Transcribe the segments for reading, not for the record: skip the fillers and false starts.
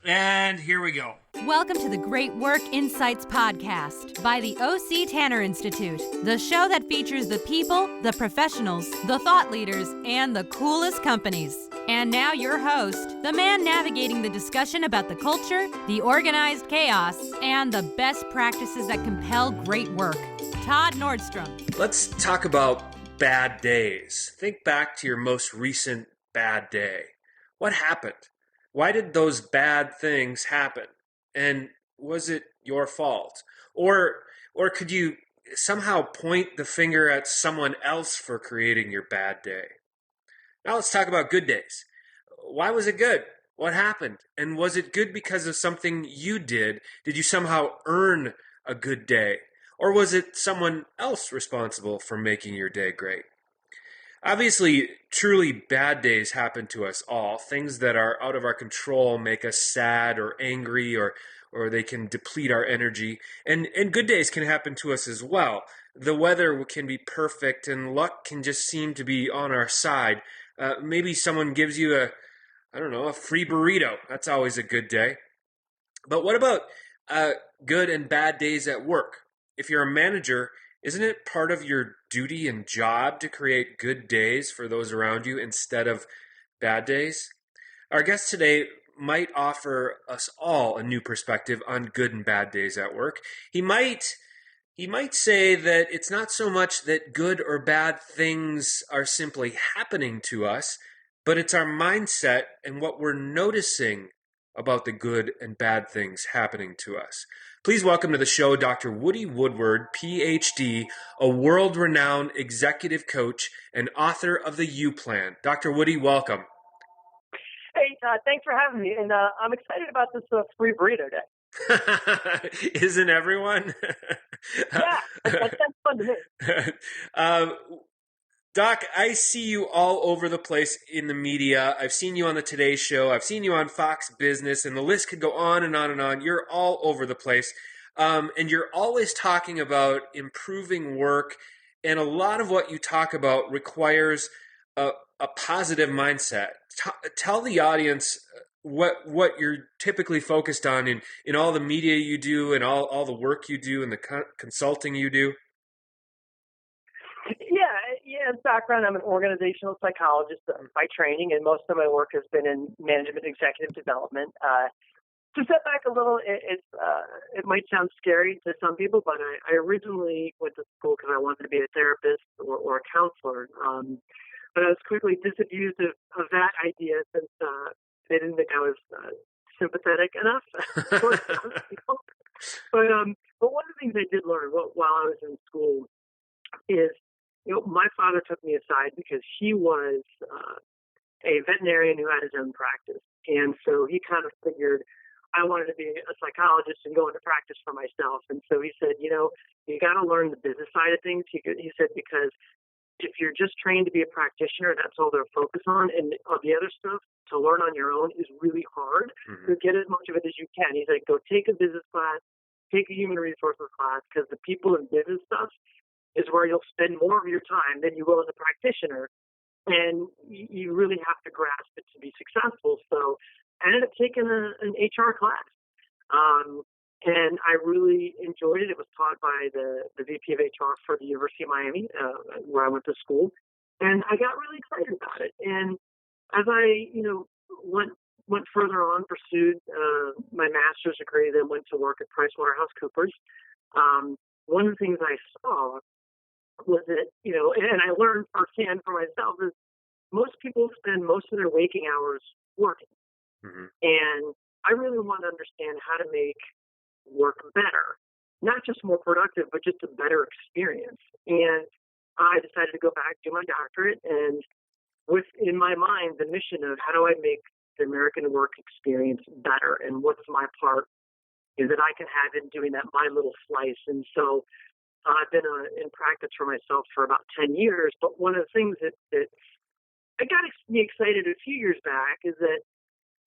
And here we go. Welcome to the Great Work Insights Podcast by the O.C. Tanner Institute, the show that features the people, the professionals, the thought leaders, and the coolest companies. And now your host, the man navigating the discussion about the culture, the organized chaos, and the best practices that compel great work, Todd Nordstrom. Let's talk about bad days. Think back to your most recent bad day. What happened? Why did those bad things happen? And was it your fault? Or could you somehow point the finger at someone else for creating your bad day? Now let's talk about good days. Why was it good? What happened? And was it good because of something you did? Did you somehow earn a good day? Or was it someone else responsible for making your day great? Obviously, truly bad days happen to us all. Things that are out of our control make us sad or angry, or they can deplete our energy. And good days can happen to us as well. The weather can be perfect and luck can just seem to be on our side. Maybe someone gives you a free burrito. That's always a good day. But what about good and bad days at work? If you're a manager, isn't it part of your duty and job to create good days for those around you instead of bad days? Our guest today might offer us all a new perspective on good and bad days at work. He might say that it's not so much that good or bad things are simply happening to us, but it's our mindset and what we're noticing about the good and bad things happening to us. Please welcome to the show Dr. Woody Woodward, PhD, a world-renowned executive coach and author of the U-Plan. Dr. Woody, welcome. Hey, thanks for having me, and I'm excited about this free burrito day. Isn't everyone? Yeah, that sounds fun to me. Doc, I see you all over the place in the media. I've seen you on the Today Show. I've seen you on Fox Business, and the list could go on and on and on. You're all over the place. And you're always talking about improving work, and a lot of what you talk about requires a positive mindset. Tell the audience what you're typically focused on in all the media you do and all the work you do and the consulting you do. Yeah. As background, I'm an organizational psychologist by training, and most of my work has been in management executive development. To step back a little, it might sound scary to some people, but I originally went to school because I wanted to be a therapist or a counselor. But I was quickly disabused of that idea since they didn't think I was sympathetic enough. But one of the things I did learn while I was in school is, my father took me aside because he was a veterinarian who had his own practice. And so he kind of figured I wanted to be a psychologist and go into practice for myself. And so he said, you got to learn the business side of things. He said, because if you're just trained to be a practitioner, that's all they're focused on. And the other stuff to learn on your own is really hard. Mm-hmm. So get as much of it as you can. He's like, go take a business class, take a human resources class, because the people in business stuff is where you'll spend more of your time than you will as a practitioner. And you really have to grasp it to be successful. So I ended up taking an HR class. And I really enjoyed it. It was taught by the VP of HR for the University of Miami, where I went to school. And I got really excited about it. And as I, went further on, pursued my master's degree, then went to work at PricewaterhouseCoopers. One of the things I saw was that, and I learned firsthand for myself, is most people spend most of their waking hours working. Mm-hmm. And I really want to understand how to make work better, not just more productive, but just a better experience. And I decided to go back, do my doctorate, and with in my mind the mission of how do I make the American work experience better, and what's my part is that I can have in doing that, my little slice. And so I've been in practice for myself for about 10 years, but one of the things that I got me excited a few years back is that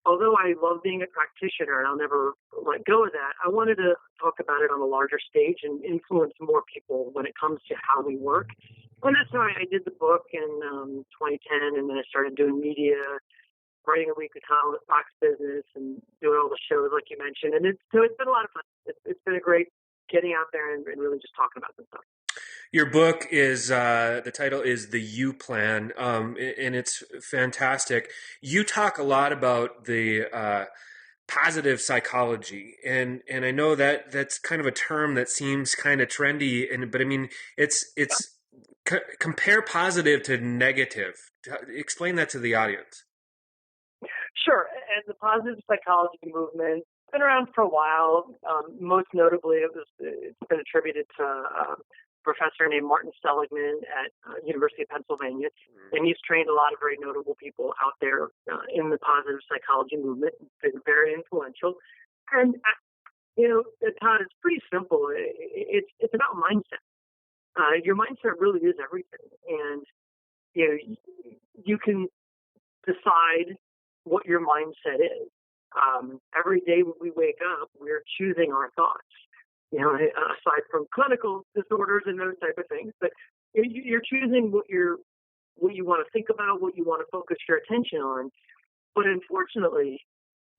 although I love being a practitioner and I'll never let go of that, I wanted to talk about it on a larger stage and influence more people when it comes to how we work. And that's why I did the book in 2010, and then I started doing media writing a weekly column at Fox Business and doing all the shows like you mentioned. And it's been a lot of fun. It's been a great getting out there and really just talking about this stuff. Your book is the title is The U Plan, and it's fantastic. You talk a lot about the positive psychology, and I know that that's kind of a term that seems kind of trendy, but I mean it's compare positive to negative. Explain that to the audience. Sure. And the positive psychology movement has been around for a while. Most notably, it's been attributed to a professor named Martin Seligman at University of Pennsylvania. And he's trained a lot of very notable people out there in the positive psychology movement. It's been very influential. And, Todd, it's pretty simple. It's about mindset. Your mindset really is everything. And, you can decide what your mindset is. Every day when we wake up, we're choosing our thoughts, aside from clinical disorders and those type of things, but you're choosing what you want to think about, what you want to focus your attention on. But unfortunately,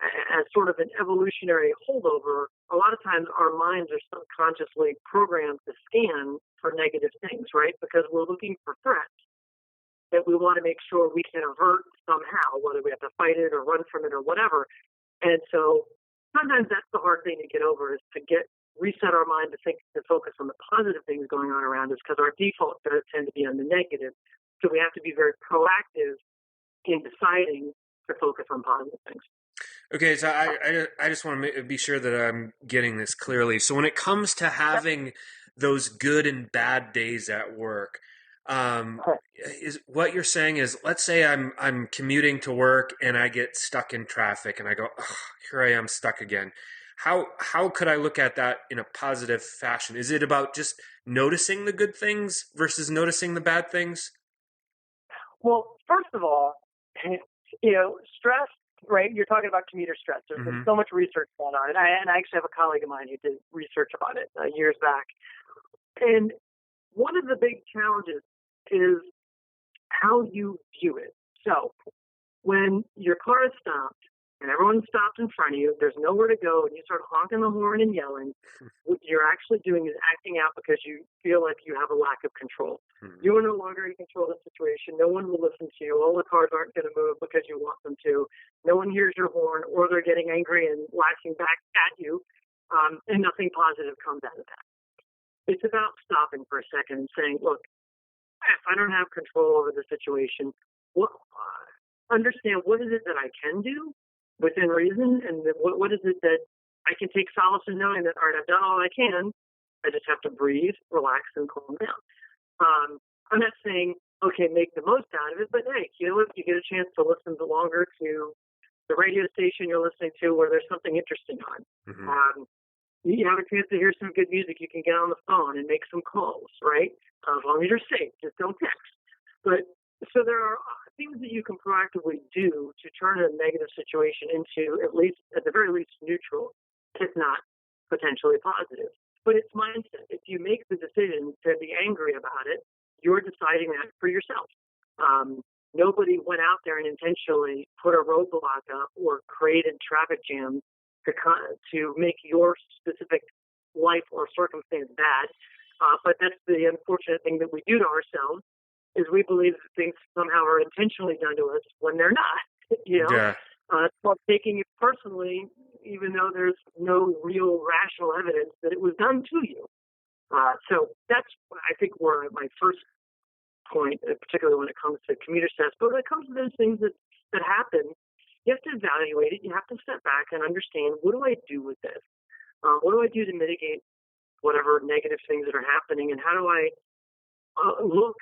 as sort of an evolutionary holdover, a lot of times our minds are subconsciously programmed to scan for negative things, right? Because we're looking for threats that we want to make sure we can avert somehow, whether we have to fight it or run from it or whatever. And so sometimes that's the hard thing to get over, is to reset our mind to focus on the positive things going on around us, because our default does tend to be on the negative. So we have to be very proactive in deciding to focus on positive things. Okay, so I just want to be sure that I'm getting this clearly. So when it comes to having those good and bad days at work, is what you're saying is, let's say I'm commuting to work and I get stuck in traffic and I go, oh, here I am stuck again. How could I look at that in a positive fashion? Is it about just noticing the good things versus noticing the bad things? Well, first of all, stress, right? You're talking about commuter stress. There's been so much research going on. And I actually have a colleague of mine who did research about it years back. And one of the big challenges is how you view it. So when your car is stopped and everyone stops in front of you, there's nowhere to go, and you start honking the horn and yelling, what you're actually doing is acting out because you feel like you have a lack of control. You are no longer in control of the situation. No one will listen to you. All the cars aren't going to move because you want them to. No one hears your horn, or they're getting angry and lashing back at you, and nothing positive comes out of that. It's about stopping for a second and saying, look, if I don't have control over the situation, understand what is it that I can do within reason, and what is it that I can take solace in knowing that, all right, I've done all I can. I just have to breathe, relax, and calm down. I'm not saying, okay, make the most out of it, but hey, if you get a chance to listen longer to the radio station you're listening to where there's something interesting on, you have a chance to hear some good music, you can get on the phone and make some calls, right? As long as you're safe, just don't text. But so there are things that you can proactively do to turn a negative situation into at the very least neutral, if not potentially positive. But it's mindset. If you make the decision to be angry about it, you're deciding that for yourself. Nobody went out there and intentionally put a roadblock up or created traffic jams to make your specific life or circumstance bad. But that's the unfortunate thing that we do to ourselves, is we believe that things somehow are intentionally done to us when they're not. Yeah. It's about taking it personally, even though there's no real rational evidence that it was done to you. So that's, I think, where my first point, particularly when it comes to commuter stress. But when it comes to those things that happen, you have to evaluate it. You have to step back and understand, what do I do with this? What do I do to mitigate whatever negative things that are happening? And how do I look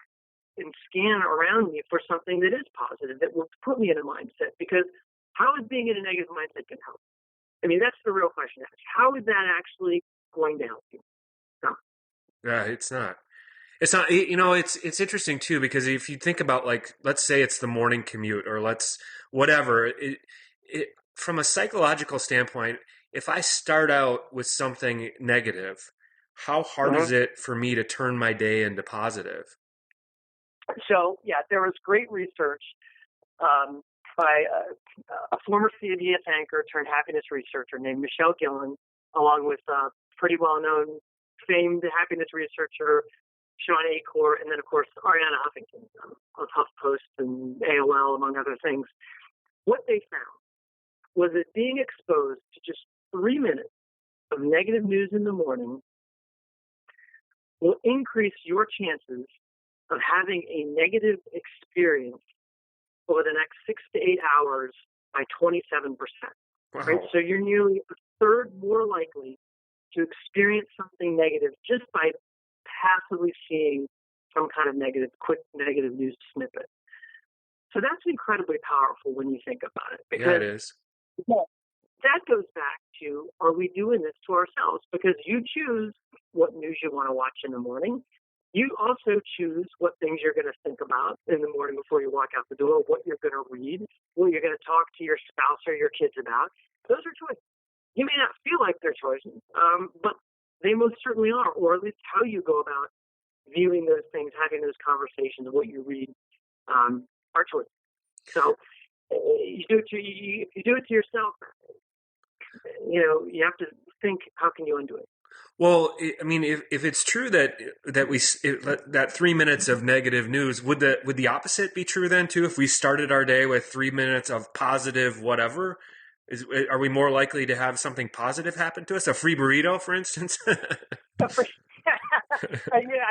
and scan around me for something that is positive, that will put me in a mindset? Because how is being in a negative mindset going to help? I mean, that's the real question. How is that actually going to help you? No. Yeah, it's not. It's not. It's interesting too, because if you think about, like, let's say it's the morning commute, or whatever. From a psychological standpoint, if I start out with something negative, how hard is it for me to turn my day into positive? So, yeah, there was great research by a former CBS anchor turned happiness researcher named Michelle Gillen, along with pretty well-known, famed happiness researcher Sean Achor, and then, of course, Arianna Huffington of HuffPost and AOL, among other things. What they found was that being exposed to just 3 minutes of negative news in the morning will increase your chances of having a negative experience over the next 6 to 8 hours by 27%. Wow. Right? So you're nearly a third more likely to experience something negative just by passively seeing some kind of quick negative news snippet. So that's incredibly powerful when you think about it. Because Yeah, it is. that goes back to, are we doing this to ourselves? Because you choose what news you want to watch in the morning. You also choose what things you're going to think about in the morning before you walk out the door, what you're going to read, what you're going to talk to your spouse or your kids about. Those are choices. You may not feel like they're choices, but they most certainly are, or at least how you go about viewing those things, having those conversations, what you read, are choices. So if you do it to yourself, you have to think, how can you undo it? Well, I mean, if it's true that that 3 minutes of negative news, would the opposite be true then too? If we started our day with 3 minutes of positive whatever, are we more likely to have something positive happen to us? A free burrito, for instance. I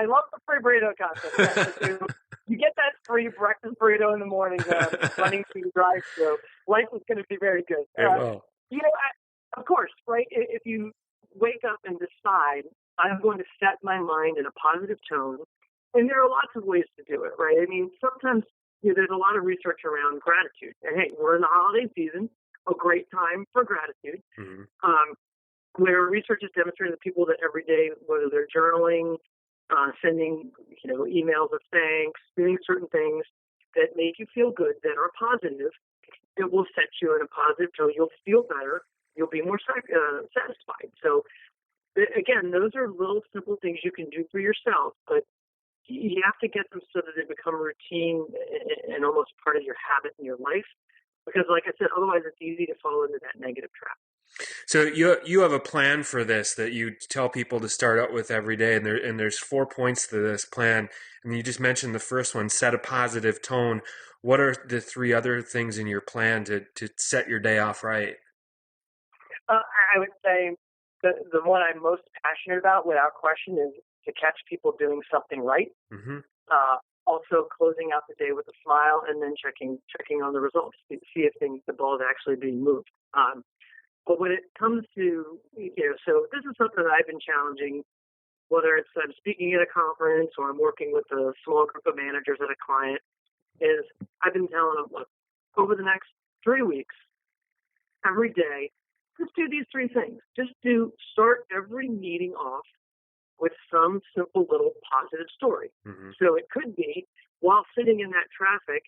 love the free burrito concept. You get that free breakfast burrito in the morning, running through the drive-thru. Life is going to be very good. Of course, right? If you wake up and decide, I'm going to set my mind in a positive tone, and there are lots of ways to do it, right? I mean, sometimes there's a lot of research around gratitude. And hey, we're in the holiday season, a great time for gratitude. Mm-hmm. Where research has demonstrated that people that every day, whether they're journaling, sending emails of thanks, doing certain things that make you feel good, that are positive, it will set you in a positive tone. You'll feel better. You'll be more satisfied. So, again, those are little simple things you can do for yourself, but you have to get them so that they become routine and almost part of your habit in your life. Because, like I said, otherwise it's easy to fall into that negative trap. So you have a plan for this that you tell people to start out with every day, and there's 4 points to this plan, and you just mentioned the first one: set a positive tone. What are the 3 other things in your plan to set your day off right? I would say the one I'm most passionate about, without question, is to catch people doing something right. Mm-hmm. Also, closing out the day with a smile, and then checking on the results to see if the ball is actually being moved. But when it comes to, so this is something that I've been challenging, whether it's I'm speaking at a conference or I'm working with a small group of managers at a client, is I've been telling them, look, over the next 3 weeks, every day, just do these 3 things. Just start every meeting off with some simple little positive story. Mm-hmm. So it could be, while sitting in that traffic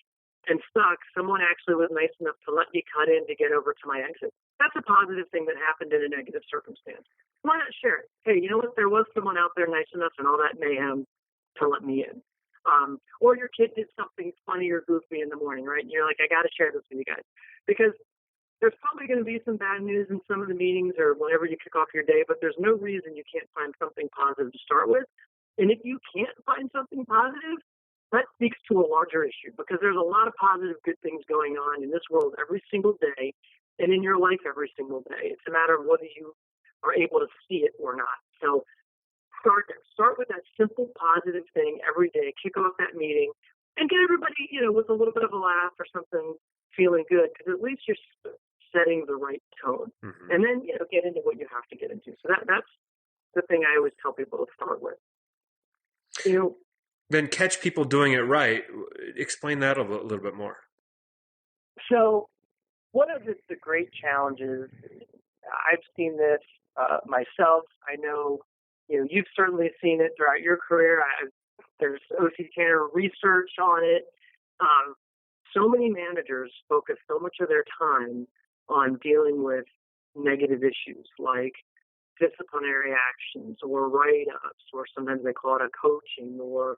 and stuck, someone actually was nice enough to let me cut in to get over to my exit. That's a positive thing that happened in a negative circumstance. Why not share it? Hey, you know what? There was someone out there nice enough and all that mayhem to let me in. Or your kid did something funny or goofy in the morning, right? And you're like, I got to share this with you guys. Because there's probably going to be some bad news in some of the meetings or whenever you kick off your day, but there's no reason you can't find something positive to start with. And if you can't find something positive, that speaks to a larger issue, because there's a lot of positive, good things going on in this world every single day and in your life every single day. It's a matter of whether you are able to see it or not. So start there. Start with that simple, positive thing every day. Kick off that meeting and get everybody, with a little bit of a laugh or something, feeling good, because at least you're setting the right tone. Mm-hmm. And then, get into what you have to get into. So that's the thing I always tell people to start with. Then catch people doing it right. Explain that a little bit more. So one of the great challenges, I've seen this myself. I know, you've certainly seen it throughout your career. There's OC Tanner research on it. So many managers focus so much of their time on dealing with negative issues like disciplinary actions or write-ups, or sometimes they call it a coaching, or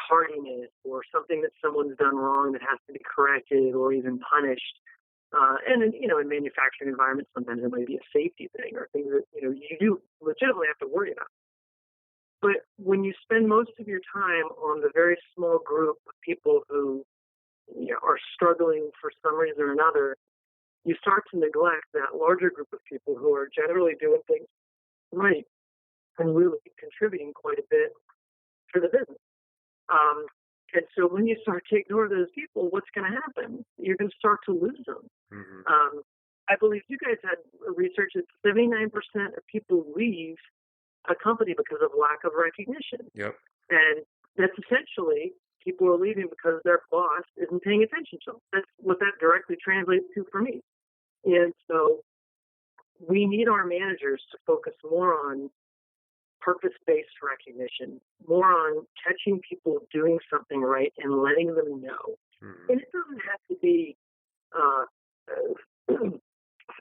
tardiness or something that someone's done wrong that has to be corrected or even punished. And in manufacturing environments, sometimes it might be a safety thing or things that you do legitimately have to worry about. But when you spend most of your time on the very small group of people who are struggling for some reason or another, you start to neglect that larger group of people who are generally doing things right and really contributing quite a bit to the business. And so when you start to ignore those people, what's going to happen? You're going to start to lose them. Mm-hmm. I believe you guys had research that 79% of people leave a company because of lack of recognition. Yep. And that's essentially people are leaving because their boss isn't paying attention to them. That's what that directly translates to for me. And so we need our managers to focus more on purpose-based recognition, more on catching people doing something right and letting them know. Mm-hmm. And it doesn't have to be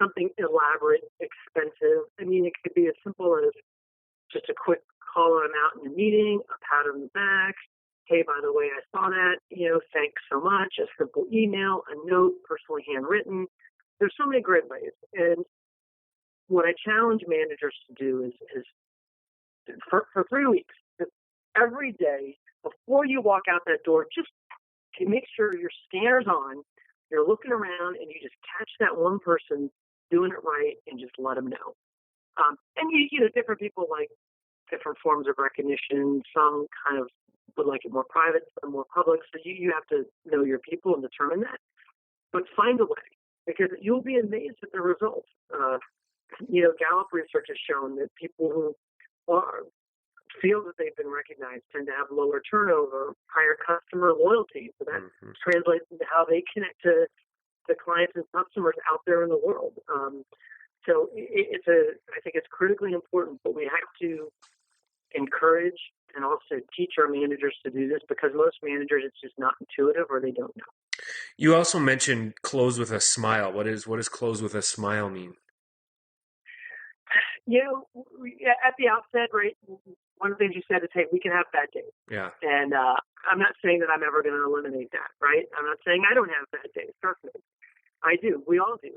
something elaborate, expensive. I mean, it could be as simple as just a quick call them out in a meeting, a pat on the back. Hey, by the way, I saw that. Thanks so much. A simple email, a note, personally handwritten. There's so many great ways. And what I challenge managers to do is for 3 weeks, every day before you walk out that door, just to make sure your scanner's on, you're looking around, and you just catch that one person doing it right and just let them know. And different people like different forms of recognition. Some kind of would like it more private, some more public. So you have to know your people and determine that. But find a way, because you'll be amazed at the results. Gallup research has shown that people who feel that they've been recognized tend to have lower turnover, higher customer loyalty. So that translates into how they connect to the clients and customers out there in the world. So I think it's critically important, but we have to encourage and also teach our managers to do this, because most managers, it's just not intuitive or they don't know. You also mentioned close with a smile. What does close with a smile mean? At the outset, right, one of the things you said is, hey, we can have bad days. Yeah. And I'm not saying that I'm ever going to eliminate that, right? I'm not saying I don't have bad days. Trust me. I do. We all do.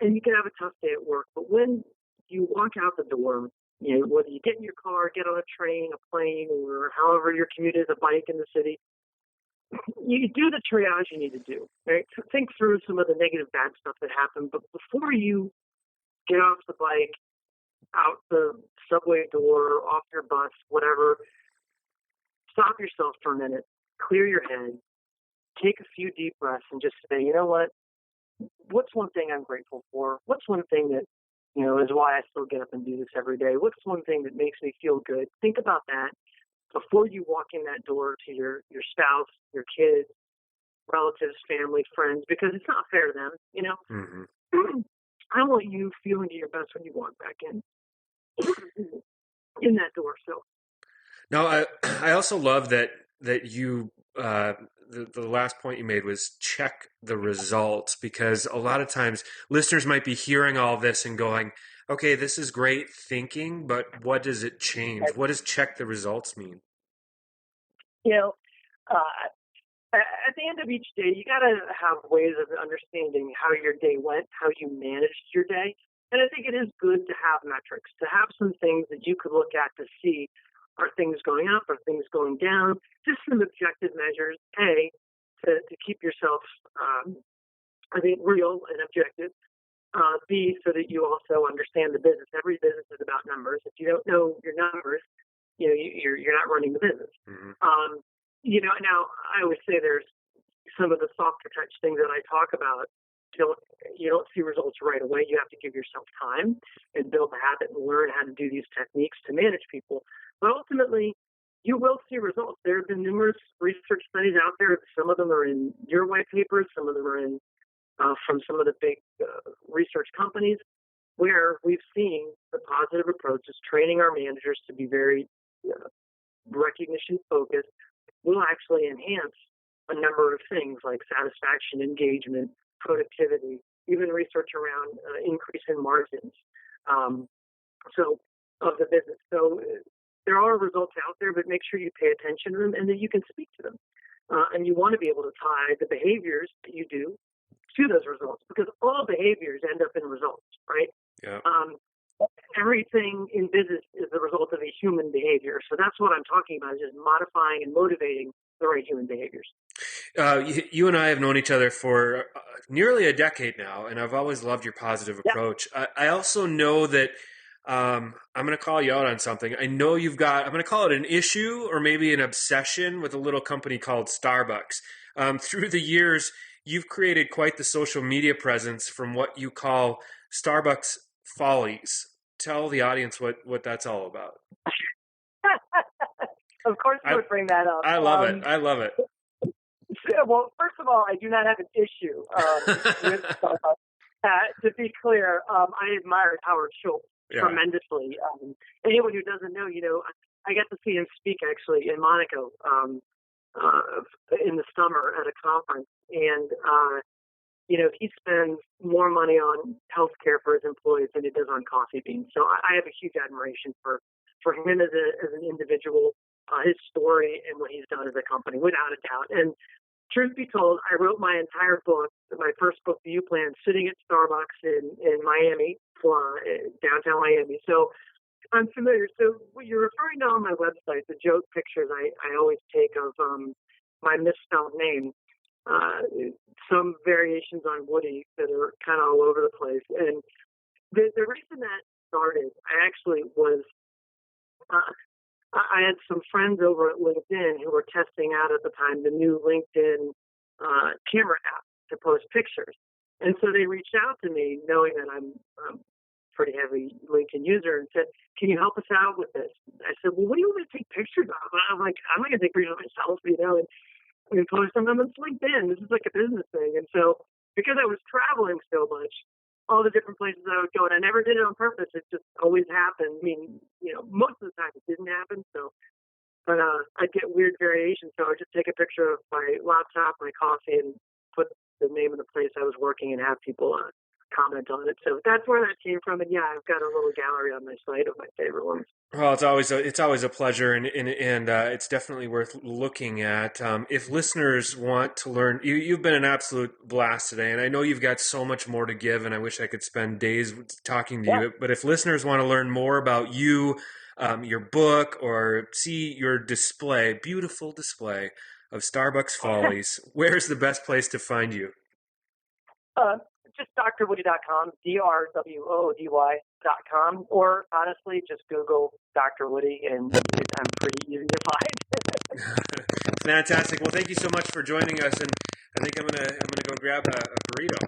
And you can have a tough day at work. But when you walk out the door, whether you get in your car, get on a train, a plane, or however your commute is, a bike in the city, you do the triage you need to do, right? Think through some of the negative, bad stuff that happened. But before you get off the bike, out the subway door, off your bus, whatever, stop yourself for a minute, clear your head, take a few deep breaths, and just say, you know what? What's one thing I'm grateful for? What's one thing that, is why I still get up and do this every day? What's one thing that makes me feel good? Think about that before you walk in that door to your spouse, your kids, relatives, family, friends, because it's not fair to them, Mm-hmm. I want you feeling to your best when you walk back in that door. So now, I also love that you the last point you made was check the results, because a lot of times listeners might be hearing all this and going, okay, this is great thinking, but what does it change? What does check the results mean? At the end of each day, you got to have ways of understanding how your day went, how you managed your day. And I think it is good to have metrics, to have some things that you could look at to see, are things going up, are things going down, just some objective measures, A, to keep yourself, real and objective, B, so that you also understand the business. Every business is about numbers. If you don't know your numbers, you're not running the business. Mm-hmm. Now I always say there's some of the softer touch things that I talk about. You don't see results right away. You have to give yourself time and build a habit and learn how to do these techniques to manage people. But ultimately, you will see results. There have been numerous research studies out there. Some of them are in your white papers. Some of them are in from some of the big research companies, where we've seen the positive approaches, training our managers to be very recognition focused, will actually enhance a number of things like satisfaction, engagement, productivity, even research around increase in margins of the business. So there are results out there, but make sure you pay attention to them and that you can speak to them. And you want to be able to tie the behaviors that you do to those results, because all behaviors end up in results, right? Yeah. Everything in business is the result of a human behavior. So that's what I'm talking about, is just modifying and motivating the right human behaviors. You and I have known each other for nearly a decade now, and I've always loved your positive approach. I also know that I'm going to call you out on something. I know I'm going to call it an issue or maybe an obsession with a little company called Starbucks. Through the years, you've created quite the social media presence from what you call Starbucks Follies. Tell the audience what that's all about. Of course you would bring that up. I love it. I love it. Well, first of all, I do not have an issue with Starbucks. To be clear, I admired Howard Schultz tremendously. Anyone who doesn't know, I got to see him speak actually in Monaco in the summer at a conference, and he spends more money on healthcare for his employees than he does on coffee beans. So I have a huge admiration for him as an individual, his story, and what he's done as a company, without a doubt. And truth be told, I wrote my entire book, my first book, View Plan, sitting at Starbucks in Miami, downtown Miami. So I'm familiar. So what you're referring to on my website, the joke pictures I always take of my misspelled name, some variations on Woody that are kind of all over the place. And the reason that started, I actually was, I had some friends over at LinkedIn who were testing out at the time the new LinkedIn camera app to post pictures. And so they reached out to me knowing that I'm a pretty heavy LinkedIn user and said, can you help us out with this? I said, well, what do you want me to take pictures of? I'm like, I'm not going to take pictures of myself, and post them on LinkedIn. This is like a business thing. And so because I was traveling so much, all the different places I would go, and I never did it on purpose. It just always happened. I mean, most of the time it didn't happen. So, but I'd get weird variations. So I'd just take a picture of my laptop, my coffee, and put the name of the place I was working and have people comment on it. So that's where that came from. And yeah, I've got a little gallery on my site of my favorite ones. Well, it's always a pleasure, and it's definitely worth looking at. If listeners want to learn, you've been an absolute blast today, and I know you've got so much more to give, and I wish I could spend days talking to you. But if listeners want to learn more about you, your book, or see your beautiful display of Starbucks Follies, where's the best place to find you? Just drwoody.com, drwoody.com, or honestly, just Google Dr. Woody, and I'm pretty easy to find. Fantastic. Well, thank you so much for joining us, and I think I'm gonna go grab a burrito.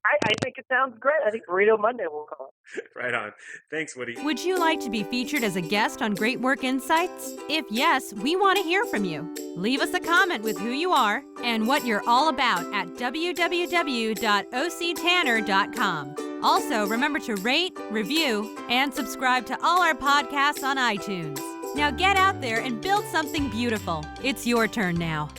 I think it sounds great. I think Burrito Monday we'll call it. Right on. Thanks, Woody. Would you like to be featured as a guest on Great Work Insights? If yes, we want to hear from you. Leave us a comment with who you are and what you're all about at www.octanner.com. Also, remember to rate, review, and subscribe to all our podcasts on iTunes. Now get out there and build something beautiful. It's your turn now.